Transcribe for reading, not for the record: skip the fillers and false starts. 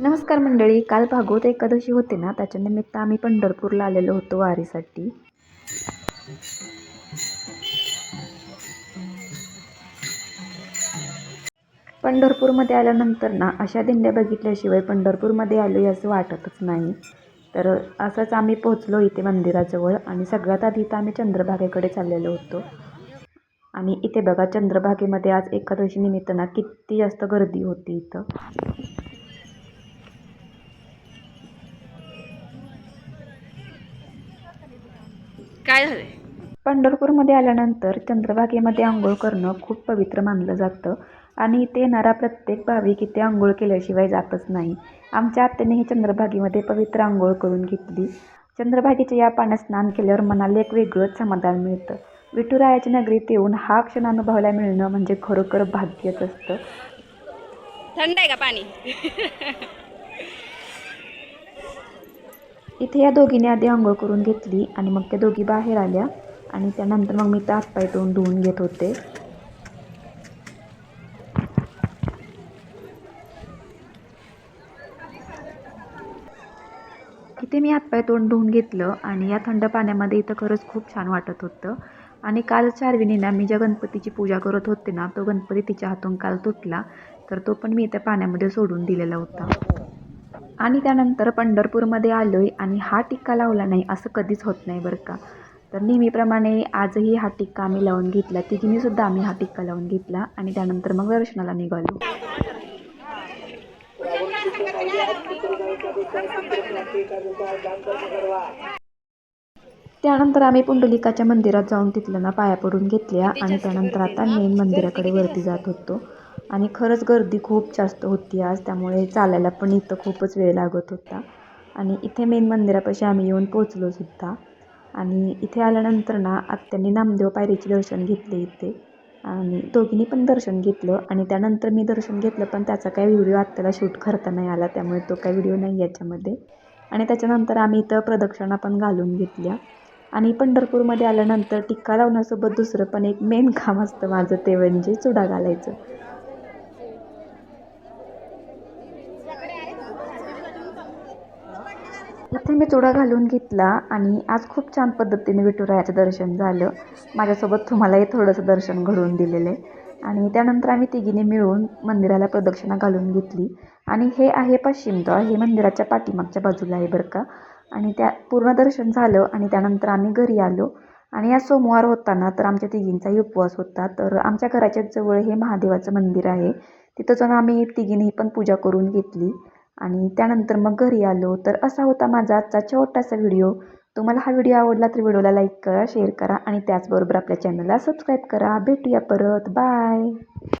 नमस्कार मंडळी. काल भागवत एकादशी होते ना, त्याच्यानिमित्त आम्ही पंढरपूरला आलेलो होतो वारीसाठी. पंढरपूरमध्ये आल्यानंतर ना अशा दिंड्या बघितल्याशिवाय पंढरपूरमध्ये आलो असं वाटतच नाही. तर असंच आम्ही पोहोचलो इथे मंदिराजवळ आणि सगळ्यात आधी इथं आम्ही चंद्रभागेकडे चाललेलो होतो. आणि इथे बघा, चंद्रभागेमध्ये आज एकादशी निमित्त ना किती जास्त गर्दी होती इथं. काय झालंय? पंढरपूरमध्ये आल्यानंतर चंद्रभागेमध्ये आंघोळ करणं खूप पवित्र मानलं जातं आणि इथे येणारा प्रत्येक भाविक इथे आंघोळ केल्याशिवाय जातच नाही. आमच्या आत्याने चंद्रभागेमध्ये पवित्र आंघोळ करून घेतली. चंद्रभागेच्या या पाण्यात स्नान केल्यावर मनाला एक वेगळंच समाधान मिळतं. विठुरायाच्या नगरीत येऊन हा क्षण अनुभवायला मिळणं म्हणजे खरोखर भाग्यच असतं. थंड आहे का पाणी? इथे या दोघींनी आधी आंघोळ करून घेतली आणि मग त्या दोघी बाहेर आल्या आणि त्यानंतर मग मी तर हातपाय तोंड धुवून घेत होते. इथे मी हातपाय तोंड धुवून घेतलं आणि या थंड पाण्यामध्ये इथं खरंच खूप छान वाटत होतं. आणि काल चारविणीला मी ज्या गणपतीची पूजा करत होते ना, तो गणपती तिच्या हातून काल तुटला, तर तो पण मी इथं पाण्यामध्ये सोडून दिलेला होता. आणि त्यानंतर पंढरपूरमध्ये आलोय आणि हा टिक्का लावला नाही असं कधीच होत नाही बरं का. तर नेहमीप्रमाणे आजही हा टिक्का आम्ही लावून घेतला. तिघींनी सुद्धा आम्ही हा टिक्का लावून घेतला आणि त्यानंतर मग दर्शनाला निघालो. त्यानंतर आम्ही पुंडलिकाच्या मंदिरात जाऊन तिथलं ना पाया पडून घेतल्या आणि त्यानंतर आता मेन मंदिराकडे वरती जात होतो. आणि खरंच गर्दी खूप जास्त होती आज, त्यामुळे चालायला पण इथं खूपच वेळ लागत होता. आणि इथे मेन मंदिरापाशी आम्ही येऊन पोचलो सुद्धा. आणि इथे आल्यानंतर ना आत्यांनी नामदेव पायरीचे दर्शन घेतले इथे आणि दोघींनी पण दर्शन घेतलं. आणि त्यानंतर मी दर्शन घेतलं, पण त्याचा काही व्हिडिओ आत्याला शूट करता नाही आला, त्यामुळे तो काही व्हिडिओ नाही याच्यामध्ये. आणि त्याच्यानंतर आम्ही इथं प्रदक्षिणा पण घालून घेतल्या. आणि पंढरपूरमध्ये आल्यानंतर टिक्का लावण्यासोबत दुसरं पण एक मेन काम असतं माझं, ते म्हणजे चुडा घालायचं. इथे मी चुडा घालून घेतला आणि आज खूप छान पद्धतीने विठुरायाचं दर्शन झालं. माझ्यासोबत तुम्हालाही थोडंसं दर्शन घडवून दिलेलं आहे. आणि त्यानंतर आम्ही तिघीने मिळून मंदिराला प्रदक्षिणा घालून घेतली. आणि हे आहे पश्चिमद्वार, हे मंदिराच्या पाठीमागच्या बाजूला आहे बरं का. आणि त्या पूर्ण दर्शन झालं आणि त्यानंतर आम्ही घरी आलो. आणि आज सोमवार होता ना, तर आमच्या तिघींचाही उपवास होता. तर आमच्या घराच्या जवळ हे महादेवाचं मंदिर आहे. तिथं जाऊन आम्ही तिघींनी पण पूजा करून घेतली आणि त्यानंतर मग घरी आलो. तर असा होता माझा आजचा छोटासा व्हिडिओ. तुम्हाला हा व्हिडिओ आवडला तर व्हिडिओला लाईक करा, शेअर करा आणि त्याचबरोबर आपल्या चॅनलला सबस्क्राईब करा. भेटूया परत. बाय.